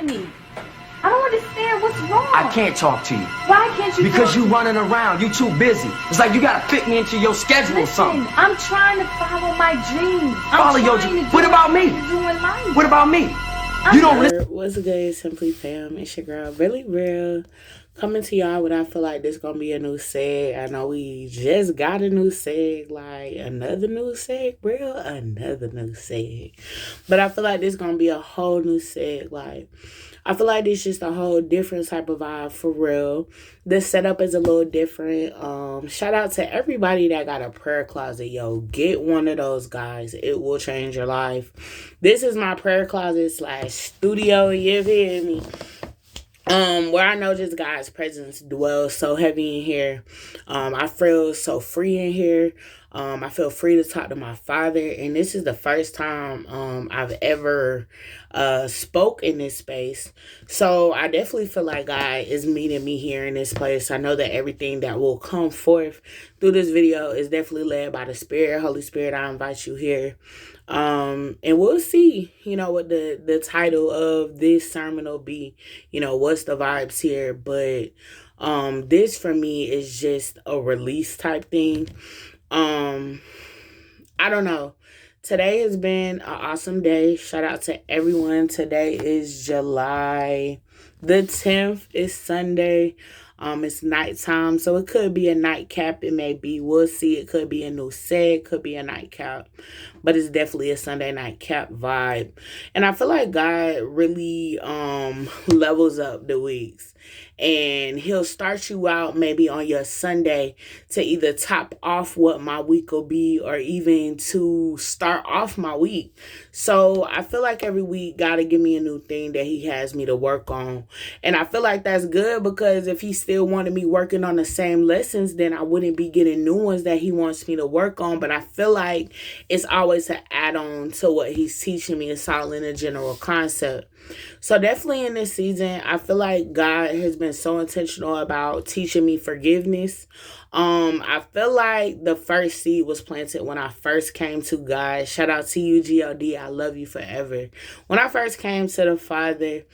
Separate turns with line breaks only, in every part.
me. I don't understand what's wrong.
I can't talk to you.
Why can't you?
Because you running around. You too busy. It's like you gotta fit me into your schedule or something.
I'm trying to follow my dreams.
Follow your dreams. What about me? What about me? You don't listen.
What's good, Simply Fam? It's your girl, Really Real. Coming to y'all when I feel like this gonna be a new seg. I know we just got a new seg, like another new seg, bro, another new seg. But I feel like this gonna be a whole new seg. Like, I feel like this just a whole different type of vibe for real. The setup is a little different. Shout out to everybody that got a prayer closet, yo. Get one of those, guys. It will change your life. This is my prayer closet / studio, you feel me? Where I know just God's presence dwells so heavy in here. I feel so free in here. I feel free to talk to my Father, and this is the first time I've ever spoke in this space. So I definitely feel like God is meeting me here in this place. I know that everything that will come forth through this video is definitely led by the Spirit. Holy Spirit, I invite you here. And we'll see, you know, what the title of this sermon will be, you know, what's the vibes here. But this for me is just a release type thing. I don't know. Today has been an awesome day. Shout out to everyone. Today is July the 10th. It's Sunday. It's nighttime, so it could be a nightcap. It may be. We'll see. It could be a new seg. Could be a nightcap. But it's definitely a Sunday nightcap vibe. And I feel like God really levels up the weeks. And he'll start you out maybe on your Sunday to either top off what my week will be or even to start off my week. So I feel like every week God will give me a new thing that he has me to work on. And I feel like that's good, because if he still wanted me working on the same lessons, then I wouldn't be getting new ones that he wants me to work on. But I feel like it's always an add-on to what he's teaching me. It's all in a general concept. So definitely in this season, I feel like God has been so intentional about teaching me forgiveness. I feel like the first seed was planted when I first came to God. Shout out to you, God. I love you forever. When I first came to the Father,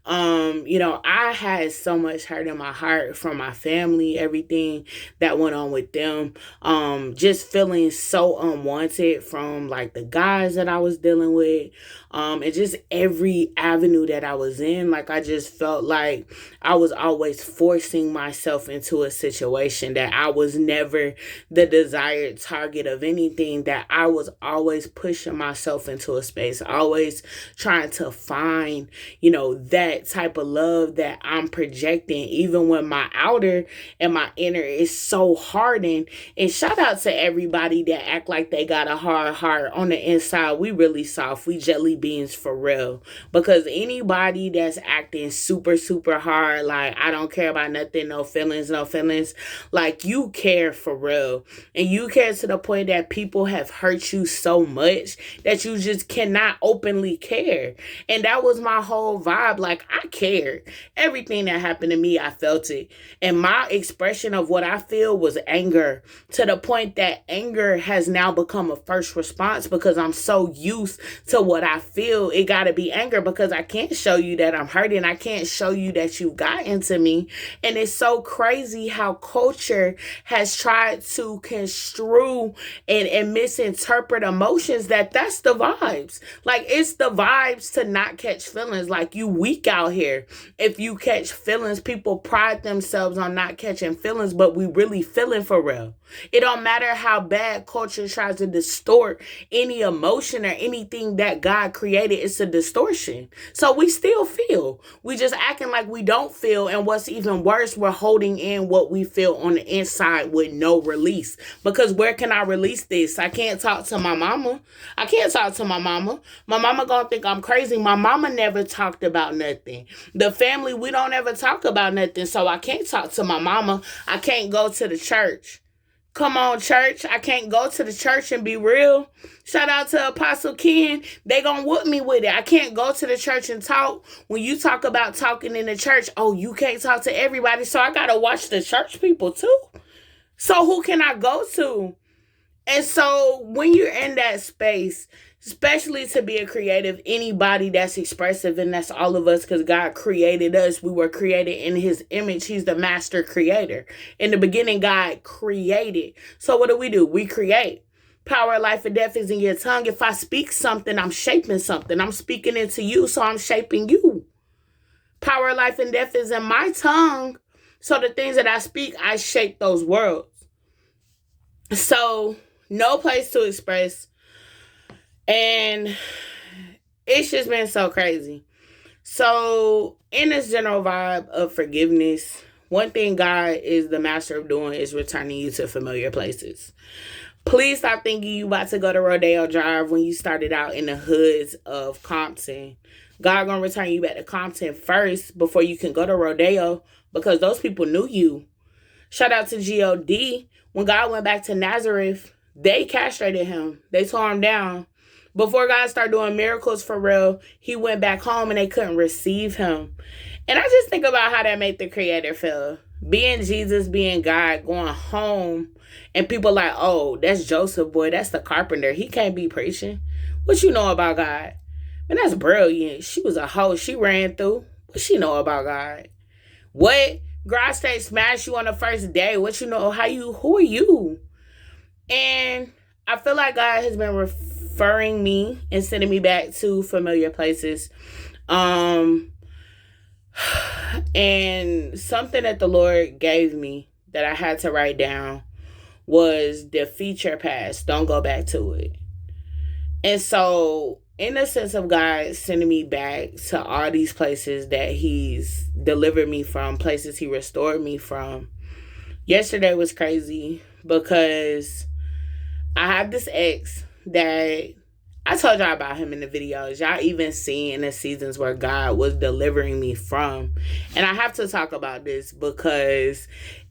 you know, I had so much hurt in my heart from my family, everything that went on with them. Just feeling so unwanted from like the guys that I was dealing with. And just every avenue that I was in. Like, I just felt like I was always forcing myself into a situation, that I was never the desired target of anything, that I was always pushing myself into a space, always trying to find, you know, that type of love that I'm projecting, even when my outer and my inner is so hardened. And shout out to everybody that act like they got a hard heart. On the inside, we really soft. We jelly beans for real. Because anybody that's acting super, super hard, like, I don't care about nothing, no feelings, like, you care for real. And you care to the point that people have hurt you so much that you just cannot openly care. And that was my whole vibe. Like, I cared. Everything that happened to me, I felt it. And my expression of what I feel was anger, to the point that anger has now become a first response, because I'm so used to what I feel. It got to be anger, because I can't show you that I'm hurting. I can't show you that you've gotten to me. And it's so crazy how culture has tried to construe and misinterpret emotions, that's the vibes. Like, it's the vibes to not catch feelings. Like, you weak out here if you catch feelings. People pride themselves on not catching feelings, but we really feeling for real. It don't matter how bad culture tries to distort any emotion or anything that God created. It's a distortion. So we still feel. We just acting like we don't feel. And what's even worse, we're holding in what we feel on the inside with no release. Because where can I release this? I can't talk to my mama. My mama gonna think I'm crazy. My mama never talked about nothing. The family, we don't ever talk about nothing. So I can't talk to my mama. I can't go to the church. Come on, church. I can't go to the church and be real. Shout out to Apostle Ken. They gonna whoop me with it. I can't go to the church and talk. When you talk about talking in the church, oh, you can't talk to everybody. So I gotta watch the church people too. So who can I go to? And so when you're in that space, especially to be a creative, anybody that's expressive, and that's all of us, because God created us. We were created in his image. He's the master creator. In the beginning, God created. So what do? We create. Power of life and death is in your tongue. If I speak something, I'm shaping something. I'm speaking into you, so I'm shaping you. Power of life and death is in my tongue. So the things that I speak, I shape those worlds. So no place to express. And it's just been so crazy. So in this general vibe of forgiveness, one thing God is the master of doing is returning you to familiar places. Please stop thinking you about to go to Rodeo Drive when you started out in the hoods of Compton. God gonna return you back to Compton first before you can go to Rodeo, because those people knew you. Shout out to G.O.D. When God went back to Nazareth, they castrated him. They tore him down. Before God started doing miracles for real, he went back home and they couldn't receive him. And I just think about how that made the Creator feel. Being Jesus, being God, going home, and people like, oh, that's Joseph, boy, that's the carpenter. He can't be preaching. What you know about God? Man, that's brilliant. She was a hoe. She ran through. What she know about God? What? God straight smash you on the first day. What you know? Who are you? And I feel like God has been referring me and sending me back to familiar places. And something that the Lord gave me that I had to write down was defeat your past. Don't go back to it. And so, in the sense of God sending me back to all these places that he's delivered me from, places he restored me from, yesterday was crazy because I have this ex that I told y'all about him in the videos. Y'all even seen in the seasons where God was delivering me from. And I have to talk about this because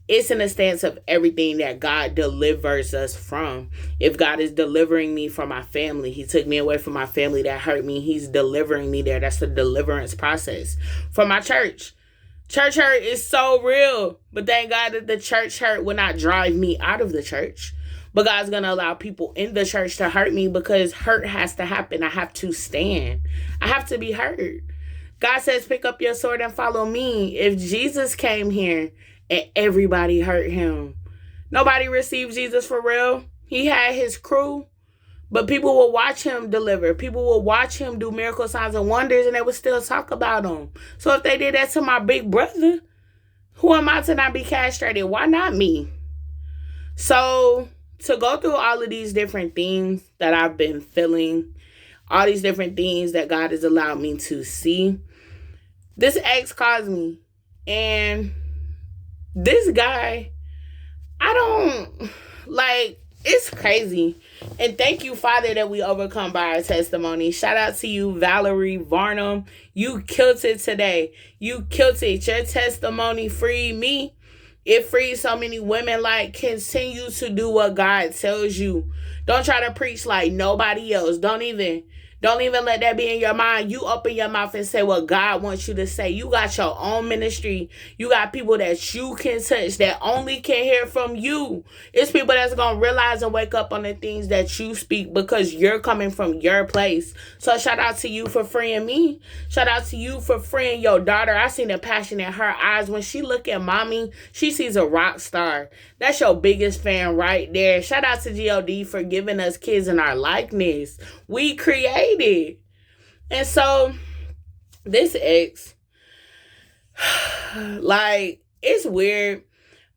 it's in the stance of everything that God delivers us from. If God is delivering me from my family, he took me away from my family that hurt me. He's delivering me there. That's the deliverance process. From my church. Church hurt is so real. But thank God that the church hurt will not drive me out of the church. But God's going to allow people in the church to hurt me because hurt has to happen. I have to stand. I have to be hurt. God says, pick up your sword and follow me. If Jesus came here and everybody hurt him, nobody received Jesus for real. He had his crew, but people will watch him deliver. People will watch him do miracle signs and wonders, and they will still talk about him. So if they did that to my big brother, who am I to not be castrated? Why not me? So to go through all of these different things that I've been feeling, all these different things that God has allowed me to see, this ex caused me. And this guy, it's crazy. And thank you, Father, that we overcome by our testimony. Shout out to you, Valerie Varnum. You killed it today. You killed it. Your testimony freed me. It frees so many women. Continue to do what God tells you. Don't try to preach like nobody else. Don't even let that be in your mind. You open your mouth and say what God wants you to say. You got your own ministry. You got people that you can touch that only can hear from you. It's people that's going to realize and wake up on the things that you speak because you're coming from your place. So shout out to you for freeing me. Shout out to you for freeing your daughter. I seen the passion in her eyes. When she look at mommy, she sees a rock star. That's your biggest fan right there. Shout out to G.O.D. for giving us kids in our likeness. We created. And so, this ex, it's weird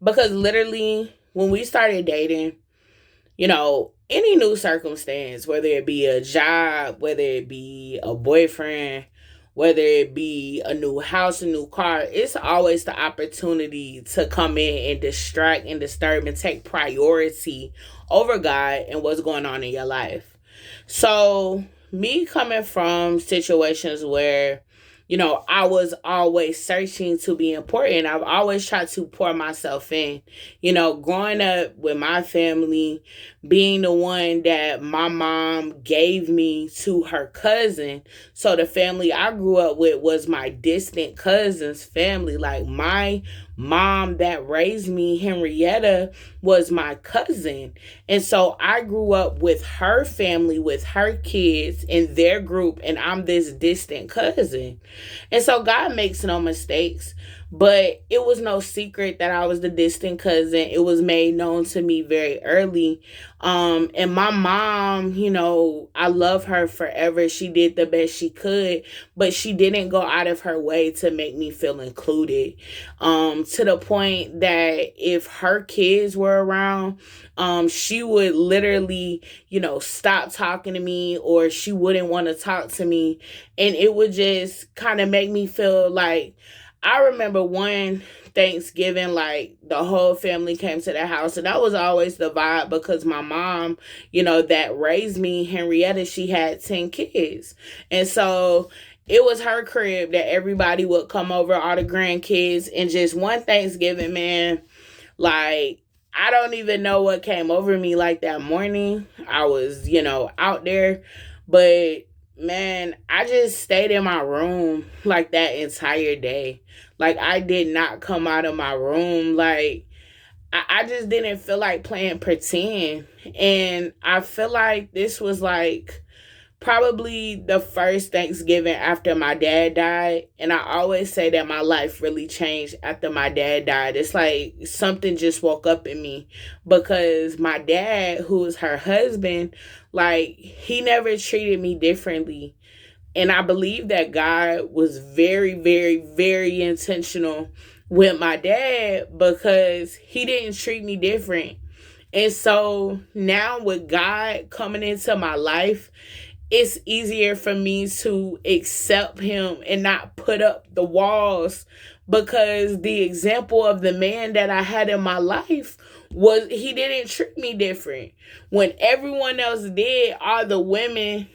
because literally when we started dating, any new circumstance, whether it be a job, whether it be a boyfriend, whether it be a new house, a new car, it's always the opportunity to come in and distract and disturb and take priority over God and what's going on in your life. So me coming from situations where, I was always searching to be important. I've always tried to pour myself in. Growing up with my family, being the one that my mom gave me to her cousin. So the family I grew up with was my distant cousin's family. Like my mom that raised me, Henrietta, was my cousin. And so I grew up with her family, with her kids in their group, and I'm this distant cousin. And so God makes no mistakes. But it was no secret that I was the distant cousin. It was made known to me very early. And my mom, I love her forever. She did the best she could, but she didn't go out of her way to make me feel included. To the point that if her kids were around, she would literally, stop talking to me, or she wouldn't want to talk to me. And it would just kind of make me feel like, I remember one Thanksgiving, like the whole family came to the house, and that was always the vibe because my mom, that raised me, Henrietta, she had 10 kids. And so it was her crib that everybody would come over, all the grandkids, and just one Thanksgiving, man, like, I don't even know what came over me like that morning. I was, out there, but man, I just stayed in my room like that entire day. Like, I did not come out of my room. Like, I just didn't feel like playing pretend. And I feel like this was like probably the first Thanksgiving after my dad died. And I always say that my life really changed after my dad died. It's like something just woke up in me, because my dad, who was her husband, like, he never treated me differently. And I believe that God was very, very, very intentional with my dad, because he didn't treat me different. And so now with God coming into my life, it's easier for me to accept him and not put up the walls, because the example of the man that I had in my life was, he didn't treat me different. When everyone else did, all the women,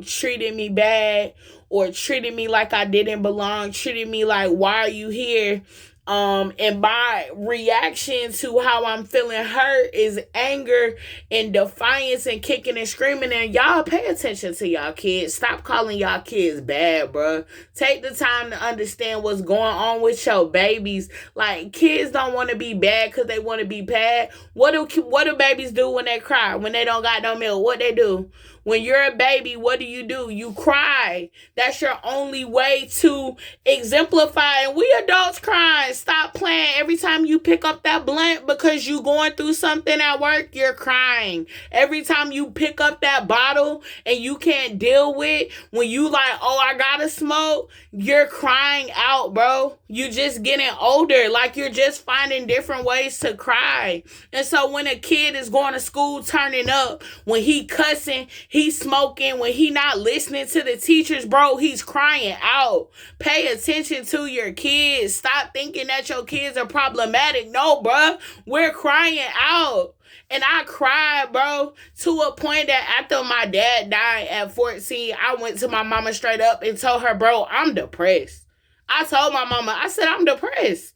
treated me bad, or treated me like I didn't belong, treated me like, why are you here? And my reaction to how I'm feeling hurt is anger and defiance and kicking and screaming. And y'all pay attention to y'all kids. Stop calling y'all kids bad, bro. Take the time to understand what's going on with your babies. Like, kids don't want to be bad because they want to be bad. What do babies do when they cry? When they don't got no milk? What they do? When you're a baby, what do? You cry. That's your only way to exemplify. And we adults crying. Stop playing. Every time you pick up that blunt because you going through something at work, you're crying. Every time you pick up that bottle and you can't deal with, when you like, oh, I gotta smoke, you're crying out, bro. You just getting older. Like, you're just finding different ways to cry. And so when a kid is going to school turning up, when he cussing, he's smoking, when he not listening to the teachers, bro, he's crying out. Pay attention to your kids. Stop thinking that your kids are problematic. No, bro, we're crying out. And I cried, bro, to a point that after my dad died at 14, I went to my mama straight up and told her, bro, I'm depressed. I told my mama, I said, I'm depressed.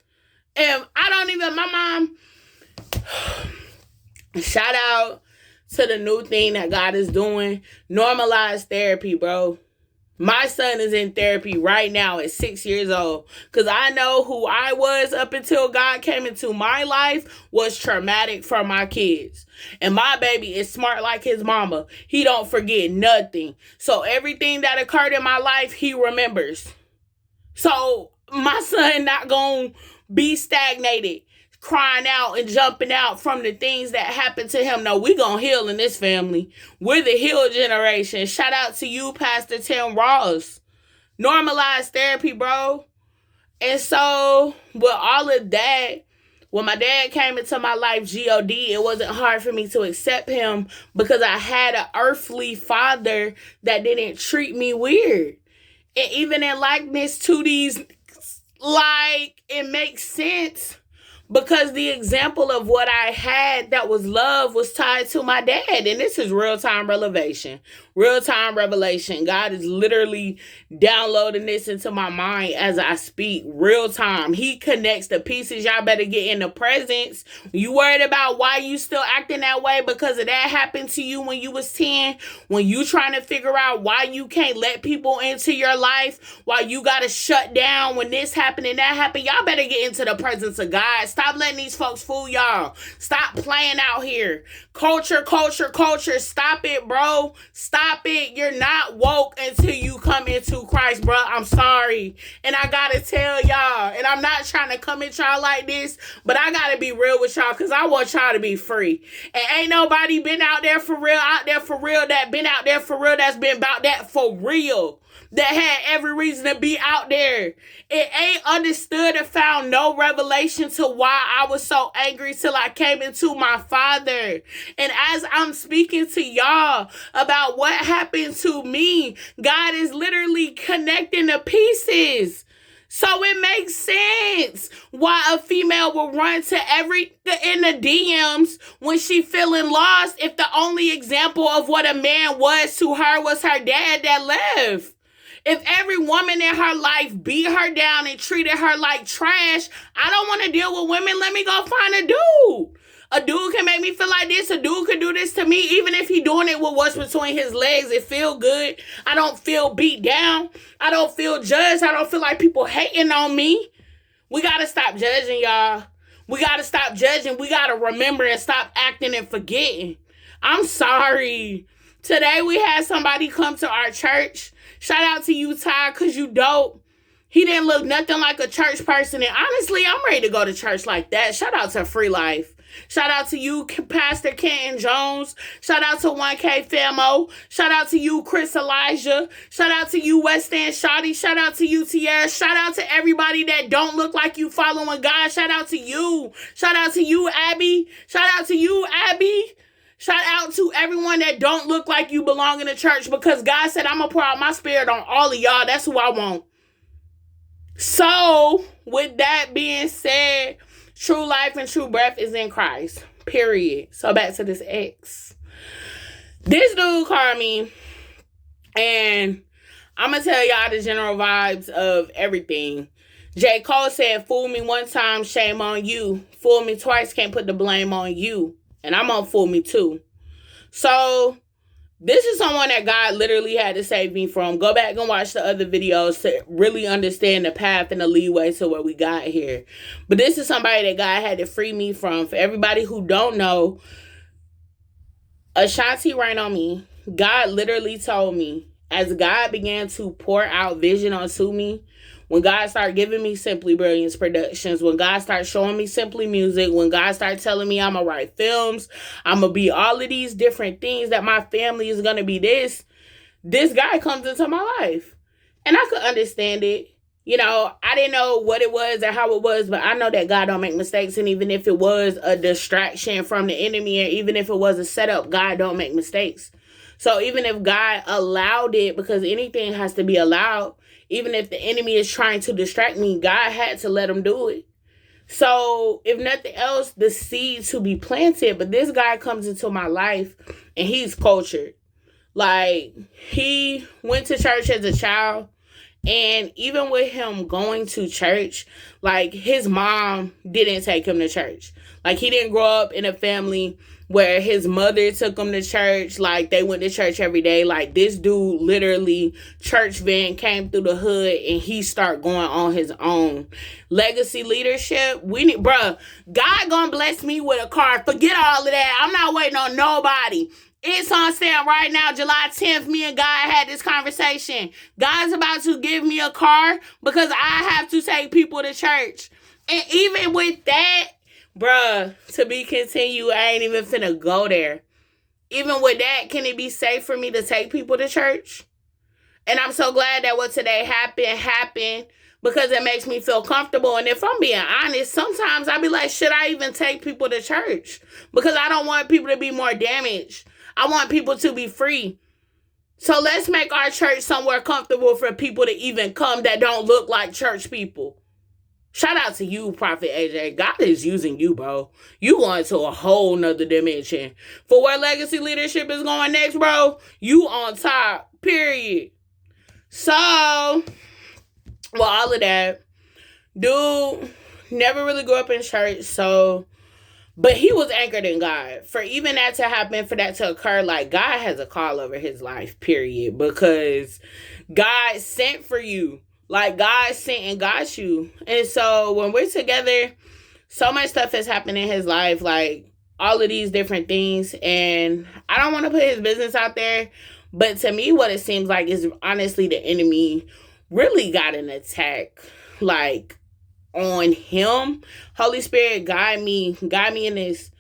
And my mom, shout out to the new thing that God is doing. Normalize therapy, bro. My son is in therapy right now at 6 years old, because I know who I was up until God came into my life was traumatic for my kids. And my baby is smart like his mama. He don't forget nothing. So everything that occurred in my life, he remembers. So my son not going to be stagnated, crying out and jumping out from the things that happened to him. No, we gonna heal in this family. We're the heal generation. Shout out to you, Pastor Tim Ross. Normalize therapy, bro. And so with all of that, when my dad came into my life, G-O-D, it wasn't hard for me to accept him, because I had an earthly father that didn't treat me weird. And even in likeness to these, like, it makes sense, because the example of what I had that was love was tied to my dad. And this is real-time relevation. Real-time revelation. God is literally downloading this into my mind as I speak. Real-time. He connects the pieces. Y'all better get in the presence. You worried about why you still acting that way because of that happened to you when you was 10? When you trying to figure out why you can't let people into your life? Why you got to shut down when this happened and that happened? Y'all better get into the presence of God. Stop letting these folks fool y'all. Stop playing out here. Culture. Stop it, bro. Stop it. You're not woke until you come into Christ, bro. I'm sorry. And I gotta tell y'all, and I'm not trying to come at y'all like this, but I gotta be real with y'all because I want y'all to be free. And ain't nobody been out there for real, that been out there for real, that's been about that for real. That had every reason to be out there. It ain't understood and found no revelation to why I was so angry till I came into my Father. And as I'm speaking to y'all about what happened to me, God is literally connecting the pieces. So it makes sense why a female will run to in the DMs when she feeling lost if the only example of what a man was to her was her dad that left. If every woman in her life beat her down and treated her like trash, I don't want to deal with women. Let me go find a dude. A dude can make me feel like this. A dude can do this to me. Even if he doing it with what's between his legs, it feel good. I don't feel beat down. I don't feel judged. I don't feel like people hating on me. We got to stop judging, y'all. We got to stop judging. We got to remember and stop acting and forgetting. I'm sorry. Today we had somebody come to our church. Shout out to you, Ty, because you dope. He didn't look nothing like a church person. And honestly, I'm ready to go to church like that. Shout out to Free Life. Shout out to you, Pastor Kenton Jones. Shout out to 1K Famo. Shout out to you, Chris Elijah. Shout out to you, West End Shotty. Shout out to you, Tierra. Shout out to everybody that don't look like you following God. Shout out to you. Shout out to you, Abby. Shout out to you, Abby. Shout out to everyone that don't look like you belong in the church because God said, I'm going to pour out my spirit on all of y'all. That's who I want. So, with that being said, true life and true breath is in Christ. Period. So, back to this ex. This dude called me, and I'm going to tell y'all the general vibes of everything. J. Cole said, fool me one time, shame on you. Fool me twice, can't put the blame on you. And I'm gonna fool me too. So, this is someone that God literally had to save me from. Go back and watch the other videos to really understand the path and the leeway to where we got here. But this is somebody that God had to free me from. For everybody who don't know, Ashanti ran on me. God literally told me, as God began to pour out vision onto me, when God started giving me Simply Brilliance Productions, when God started showing me Simply Music, when God started telling me I'm going to write films, I'm going to be all of these different things, that my family is going to be this guy comes into my life. And I could understand it. You know, I didn't know what it was or how it was, but I know that God don't make mistakes. And even if it was a distraction from the enemy, or even if it was a setup, God don't make mistakes. So even if God allowed it, because anything has to be allowed, even if the enemy is trying to distract me, God had to let him do it. So if nothing else, the seed to be planted. But this guy comes into my life and he's cultured. Like, he went to church as a child. And even with him going to church, like, his mom didn't take him to church. Like, he didn't grow up in a family where his mother took him to church. Like, they went to church every day. Like, this dude literally, church van came through the hood and he started going on his own. Legacy leadership, we need, bruh, God gonna bless me with a car. Forget all of that. I'm not waiting on nobody. It's on sale right now, July 10th. Me and God had this conversation. God's about to give me a car because I have to take people to church. And even with that, bruh, to be continued, I ain't even finna go there. Even with that, can it be safe for me to take people to church? And I'm so glad that what today happened because it makes me feel comfortable. And if I'm being honest, sometimes I be like, should I even take people to church? Because I don't want people to be more damaged. I want people to be free. So let's make our church somewhere comfortable for people to even come that don't look like church people. Shout out to you, Prophet AJ. God is using you, bro. You going to a whole nother dimension. For where legacy leadership is going next, bro, you on top, period. So, well, all of that, dude never really grew up in church, so, but he was anchored in God. For even that to happen, for that to occur, like, God has a call over his life, period, because God sent for you. Like, God sent and got you. And so when we're together, so much stuff has happened in his life, like all of these different things. And I don't want to put his business out there, but to me, what it seems like is honestly the enemy really got an attack, like, on him. Holy Spirit, guide me in this.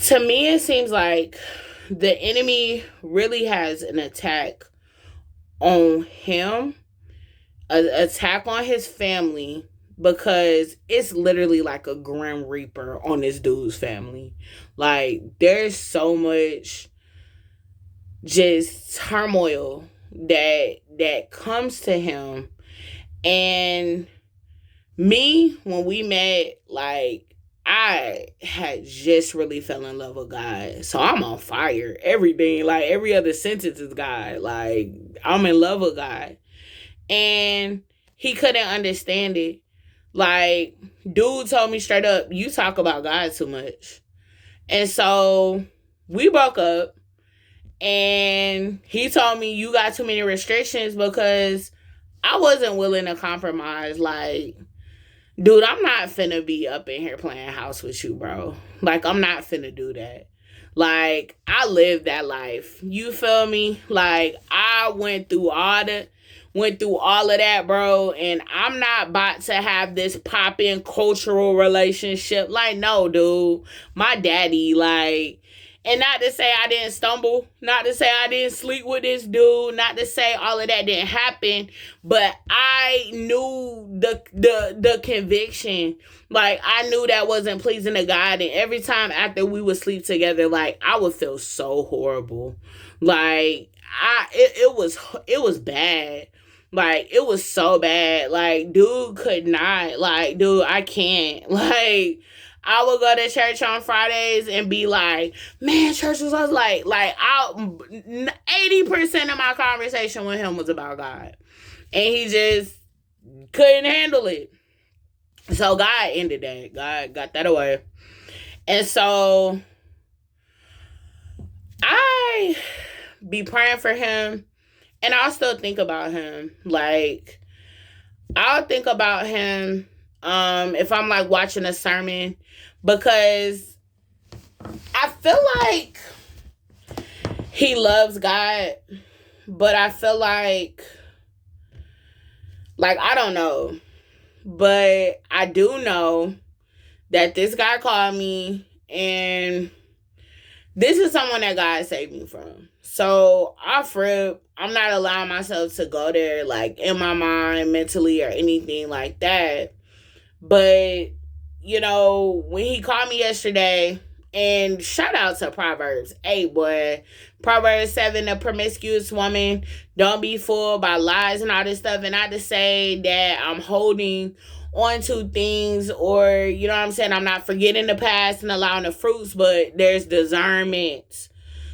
To me, it seems like the enemy really has an attack on him, an attack on his family, because it's literally like a grim reaper on this dude's family. Like, there's so much just turmoil that comes to him. And me, when we met, like, I had just really fell in love with God. So I'm on fire. Everything, like, every other sentence is God. Like, I'm in love with God. And he couldn't understand it. Like, dude told me straight up, you talk about God too much. And so we broke up. And he told me, you got too many restrictions, because I wasn't willing to compromise. Like, dude, I'm not finna be up in here playing house with you, bro. Like, I'm not finna do that. Like, I lived that life. You feel me? Like, I went through all of that, bro, and I'm not about to have this pop-in cultural relationship. Like, no, dude. My daddy, like, and not to say I didn't stumble, not to say I didn't sleep with this dude, not to say all of that didn't happen, but I knew the conviction. Like, I knew that wasn't pleasing to God, and every time after we would sleep together, like, I would feel so horrible. Like, it was bad. Like, it was so bad. Like, dude could not. Like, dude, I can't. Like, I would go to church on Fridays and be like, man, church was like 80% of my conversation with him was about God. And he just couldn't handle it. So God ended that. God got that away. And so I be praying for him. And I'll still think about him. Like, I'll think about him if I'm, like, watching a sermon, because I feel like he loves God, but I feel like I don't know, but I do know that this guy called me, and this is someone that God saved me from. So off rip, I'm not allowing myself to go there, like, in my mind, mentally, or anything like that. But, you know, when he called me yesterday, and shout out to Proverbs 8, boy. Proverbs 7, a promiscuous woman, don't be fooled by lies and all this stuff. And not to say that I'm holding on to things, or, you know what I'm saying, I'm not forgetting the past and allowing the fruits, but there's discernment.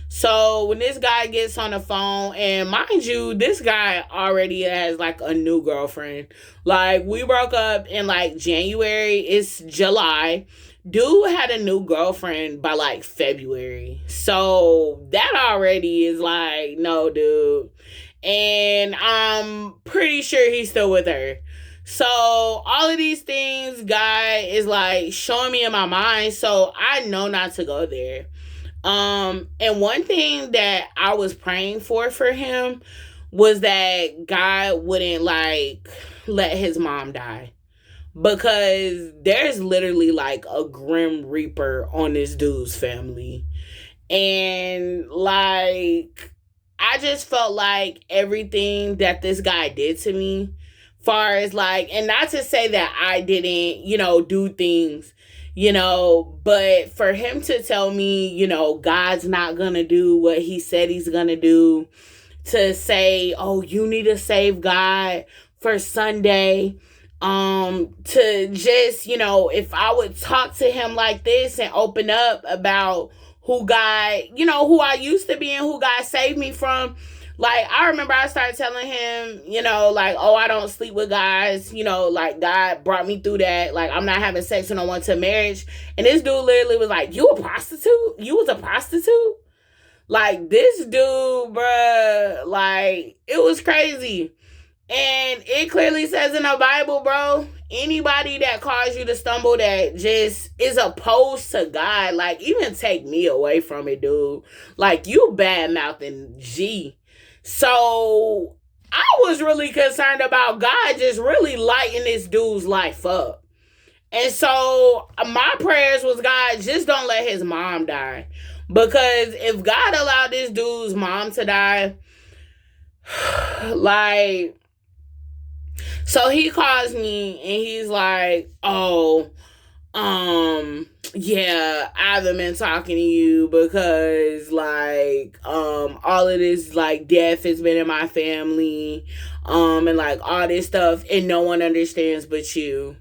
So when this guy gets on the phone, and mind you, this guy already has, like, a new girlfriend. Like, we broke up in, like, January. It's July. Dude had a new girlfriend by, like, February. So that already is like, no, dude. And I'm pretty sure he's still with her. So all of these things, God is, like, showing me in my mind. So I know not to go there. And one thing that I was praying for him was that God wouldn't, like, let his mom die, because there's literally, like, a grim reaper on this dude's family. And, like, I just felt like everything that this guy did to me, far as, like, and not to say that I didn't, you know, do things, you know, but for him to tell me, you know, God's not gonna do what he said he's gonna do, to say, oh, you need to save God for Sunday, To just, if I would talk to him like this and open up about who God, who I used to be and who God saved me from. Like, I remember I started telling him, like, oh, I don't sleep with guys, like, God brought me through that. Like, I'm not having sex when I went to marriage. And this dude literally was like, you a prostitute? You was a prostitute? Like, this dude, bruh, like, it was crazy. And it clearly says in the Bible, bro, anybody that caused you to stumble that just is opposed to God, like, even take me away from it, dude. Like, you bad-mouthing G. So, I was really concerned about God just really lighting this dude's life up. And so, my prayers was, God, just don't let his mom die. Because if God allowed this dude's mom to die, like, so he calls me and he's like, oh, yeah, I haven't been talking to you because, like, all of this, like, death has been in my family, and, like, all this stuff, and no one understands but you.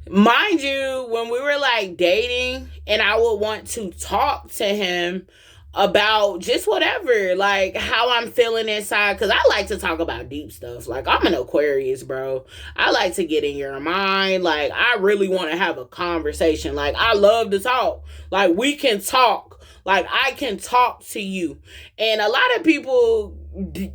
Mind you, when we were, like, dating, and I would want to talk to him about just whatever, like, how I'm feeling inside, because I like to talk about deep stuff. Like, I'm an Aquarius, bro. I like to get in your mind. Like, I really want to have a conversation. Like, I love to talk. Like, we can talk. Like, I can talk to you. And a lot of people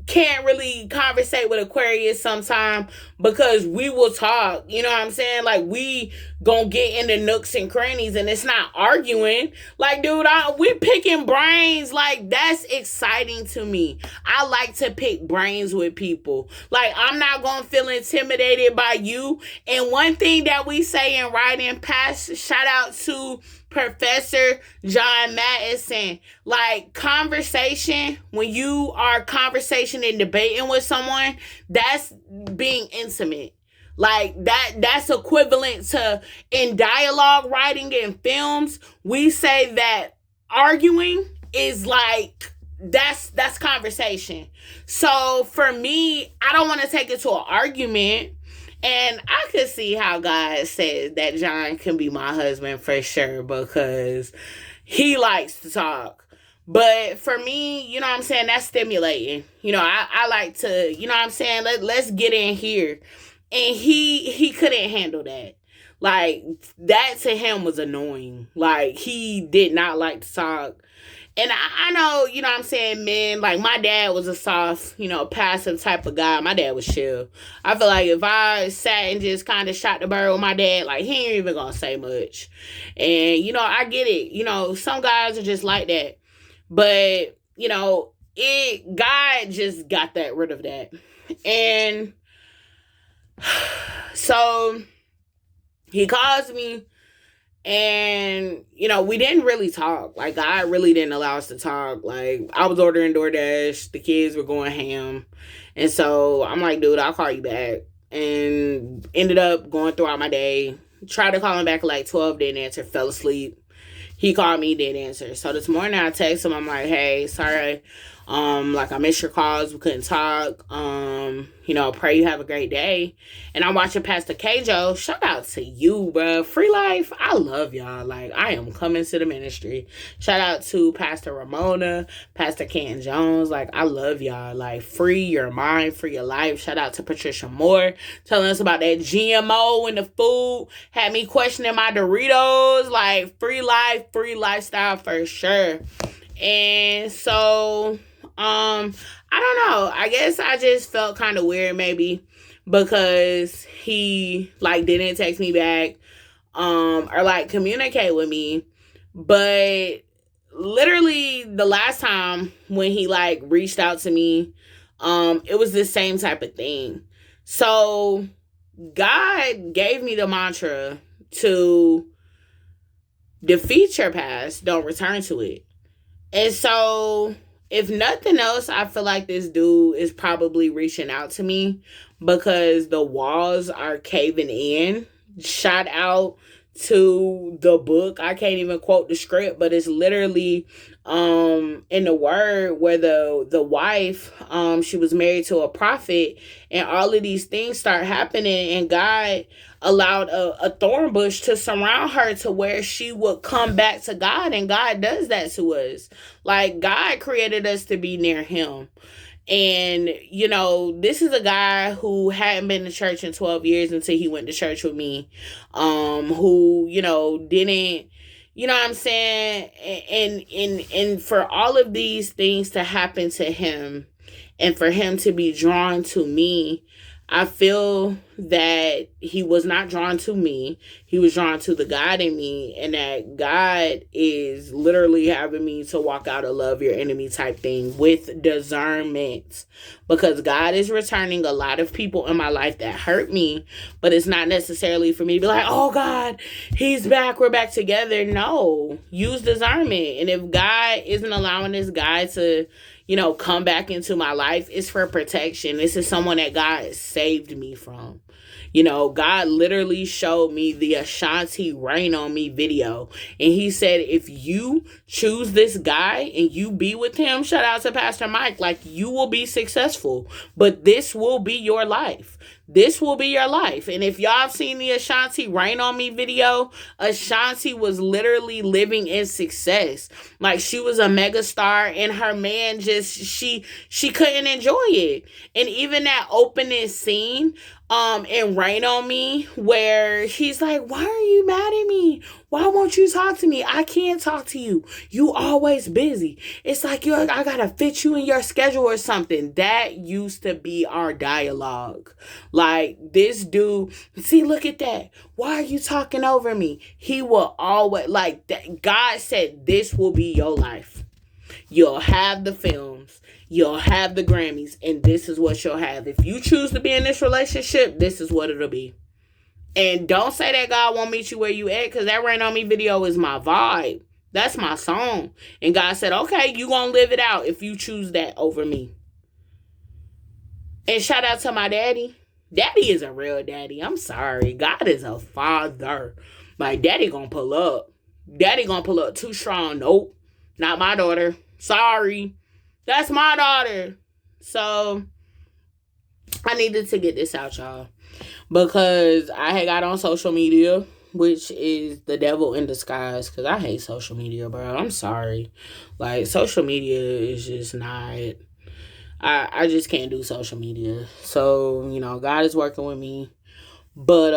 can't really conversate with Aquarius sometimes because we will talk, you know what I'm saying? Like, we gonna get into nooks and crannies and it's not arguing. Like, dude, we picking brains. Like, that's exciting to me. I like to pick brains with people. Like, I'm not gonna feel intimidated by you. And one thing that we say in writing, past, shout out to Professor John Madison, like, conversation, when you are conversation and debating with someone, that's being intimate. Like, that's equivalent to, in dialogue writing and films, we say that arguing is like, that's conversation. So for me, I don't want to take it to an argument. And I could see how God says that John can be my husband for sure because he likes to talk. But for me, you know what I'm saying, that's stimulating. I like to, you know what I'm saying, let's get in here. And he couldn't handle that. Like, that to him was annoying. Like, he did not like to talk. And I know, you know what I'm saying, men, like, my dad was a soft, passive type of guy. My dad was chill. I feel like if I sat and just kind of shot the bird with my dad, like, he ain't even gonna say much. And, I get it. Some guys are just like that. But, God just got rid of that. And so he calls me. And, we didn't really talk. Like, God really didn't allow us to talk. Like, I was ordering DoorDash. The kids were going ham. And so, I'm like, dude, I'll call you back. And ended up going throughout my day. Tried to call him back at like 12, didn't answer, fell asleep. He called me, didn't answer. So, this morning I text him. I'm like, hey, sorry. Like, I missed your calls. We couldn't talk. Pray you have a great day. And I'm watching Pastor Kjo. Shout out to you, bro. Free life. I love y'all. Like, I am coming to the ministry. Shout out to Pastor Ramona, Pastor Ken Jones. Like, I love y'all. Like, free your mind, free your life. Shout out to Patricia Moore telling us about that GMO in the food. Had me questioning my Doritos. Like, free life, free lifestyle for sure. And so, I don't know. I guess I just felt kind of weird maybe because he, like, didn't text me back, or, like, communicate with me. But literally the last time when he, like, reached out to me, it was the same type of thing. So God gave me the mantra to defeat your past, don't return to it. And so, if nothing else, I feel like this dude is probably reaching out to me because the walls are caving in. Shout out to the book. I can't even quote the script, but it's literally in the word where the wife, she was married to a prophet, and all of these things start happening, and God allowed a thorn bush to surround her to where she would come back to God. And God does that to us. Like, God created us to be near him. And, you know, this is a guy who hadn't been to church in 12 years until he went to church with me. Who, you know, didn't, you know what I'm saying? And for all of these things to happen to him and for him to be drawn to me, I feel that he was not drawn to me. He was drawn to the God in me, and that God is literally having me to walk out a love your enemy type thing with discernment, because God is returning a lot of people in my life that hurt me, but it's not necessarily for me to be like, oh God, he's back, we're back together. No, use discernment. And if God isn't allowing this guy to, you know, come back into my life, it's for protection. This is someone that God saved me from. You know, God literally showed me the Ashanti Rain on Me video. And he said, if you choose this guy and you be with him, shout out to Pastor Mike, like, you will be successful. But this will be your life. This will be your life. And if y'all have seen the Ashanti Rain on Me video, Ashanti was literally living in success. Like, she was a mega star, and her man just, she couldn't enjoy it. And even that opening scene, in Rain on Me, where he's like, why are you mad at me? Why won't you talk to me? I can't talk to you. You always busy. It's like, I gotta fit you in your schedule or something. That used to be our dialogue. Like, this dude, see, look at that. Why are you talking over me? He will always, like, that. God said, this will be your life. You'll have the films. You'll have the Grammys, and this is what you'll have. If you choose to be in this relationship, this is what it'll be. And don't say that God won't meet you where you at, because that Rain on Me video is my vibe. That's my song. And God said, okay, you gonna live it out if you choose that over me. And shout out to my daddy. Daddy is a real daddy. I'm sorry. God is a father. Like, daddy gonna pull up. Daddy gonna pull up too strong. Nope. Not my daughter. Sorry. That's my daughter. So, I needed to get this out, y'all. Because I had got on social media, which is the devil in disguise. Because I hate social media, bro. I'm sorry. Like, social media is just not... I just can't do social media. So, you know, God is working with me. But,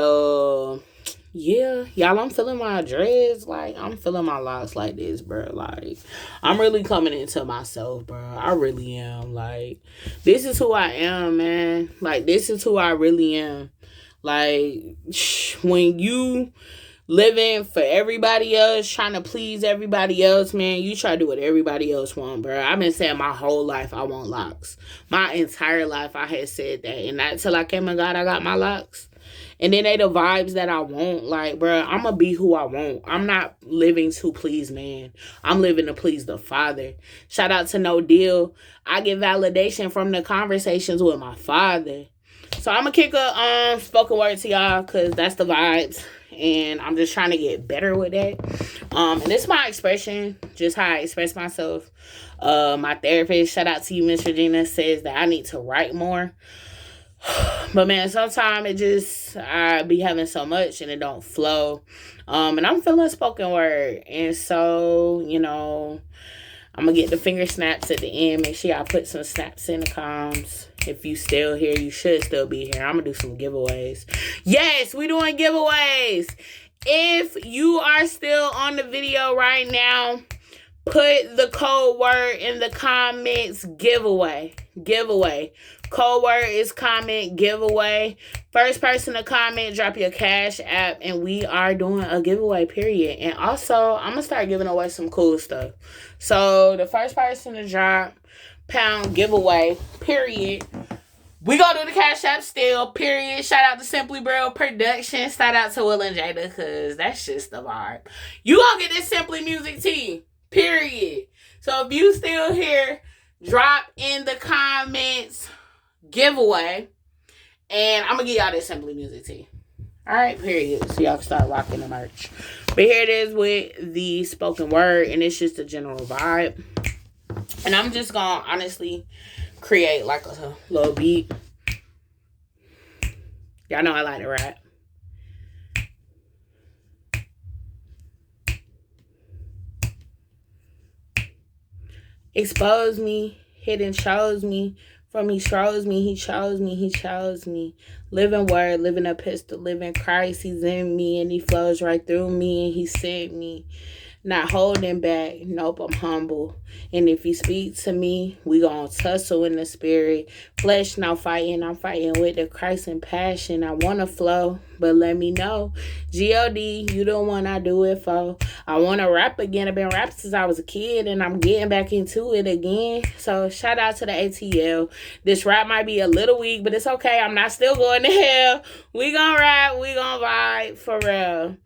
yeah, y'all, I'm feeling my dreads. Like, I'm feeling my locks like this, bro. Like, I'm really coming into myself, bro. I really am. Like, this is who I am, man. Like, this is who I really am. Like, when you living for everybody else, trying to please everybody else, man, you try to do what everybody else want, bro. I've been saying my whole life I want locks. My entire life I had said that. And not till I came and God, I got my locks. And then they the vibes that I want. Like, bro, I'm going to be who I want. I'm not living to please man. I'm living to please the Father. Shout out to No Deal. I get validation from the conversations with my Father. So I'm going to kick a spoken word to y'all, because that's the vibes. And I'm just trying to get better with that. And this is my expression, just how I express myself. My therapist, shout out to you, Miss Regina, says that I need to write more. But man, sometimes it just, I be having so much and it don't flow. And I'm feeling spoken word. And so, you know, I'm going to get the finger snaps at the end. Make sure I put some snaps in the comms. If you still here, you should still be here. I'm going to do some giveaways. Yes, we doing giveaways. If you are still on the video right now, put the code word in the comments, giveaway. Giveaway. Code word is comment giveaway. First person to comment, drop your Cash App, and we are doing a giveaway, period. And also, I'm going to start giving away some cool stuff. So, the first person to drop pound giveaway, period. We gonna do the Cash App still, period. Shout out to Simply Bro Productions. Shout out to Will and Jada, because that's just the vibe. You gonna get this Simply Music tea, period. So if you still here, drop in the comments giveaway, and I'm gonna give y'all this Simply Music tea. Alright, period. So y'all can start rocking the merch. But here it is with the spoken word, and it's just a general vibe. And I'm just gonna honestly create like a little beat. Y'all know I like to rap. Expose me, hidden chose me. From he chose me, he chose me, he chose me. Living word, living epistle, living Christ, he's in me and he flows right through me and he sent me. Not holding back, nope, I'm humble. And if he speaks to me, we gonna tussle in the spirit. Flesh now fighting, I'm fighting with the Christ and passion. I wanna flow, but let me know. G.O.D., you the one I do it for. I wanna rap again. I've been rapping since I was a kid, and I'm getting back into it again. So shout out to the ATL. This rap might be a little weak, but it's okay. I'm not still going to hell. We gonna rap, we gonna vibe, for real.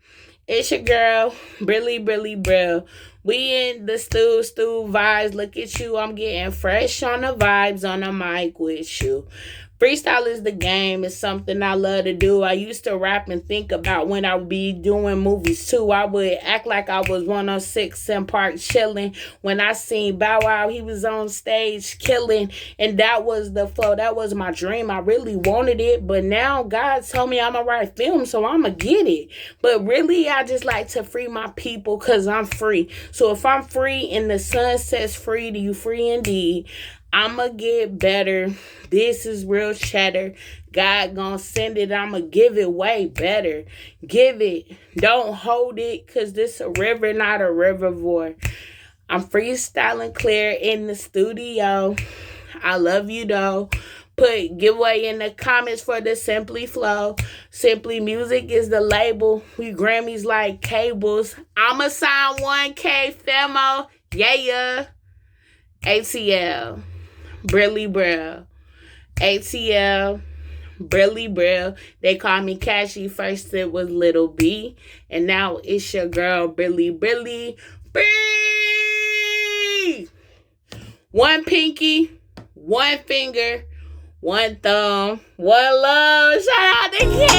It's your girl, Brilly Brill. We in the stew vibes. Look at you, I'm getting fresh on the vibes on the mic with you. Freestyle is the game. It's something I love to do. I used to rap and think about when I would be doing movies too. I would act like I was 106 in Park chilling. When I seen Bow Wow, he was on stage killing. And that was the flow. That was my dream. I really wanted it. But now God told me I'm going to write film, so I'm going to get it. But really, I just like to free my people because I'm free. So if I'm free and the sun sets free, do you free indeed? I'ma get better. This is real cheddar. God gonna send it. I'ma give it way better. Give it. Don't hold it, cause this a river, not a reservoir. I'm freestyling clear in the studio. I love you though. Put giveaway in the comments for the Simply Flow. Simply Music is the label. We Grammys like cables. I'ma sign 1K Femo. Yeah. ATL. Brilly Brill. ATL. Brilly Brill. They call me Cashy. First it was Little B. And now it's your girl, Brilly. One pinky, one finger, one thumb, one love. Shout out to Ken.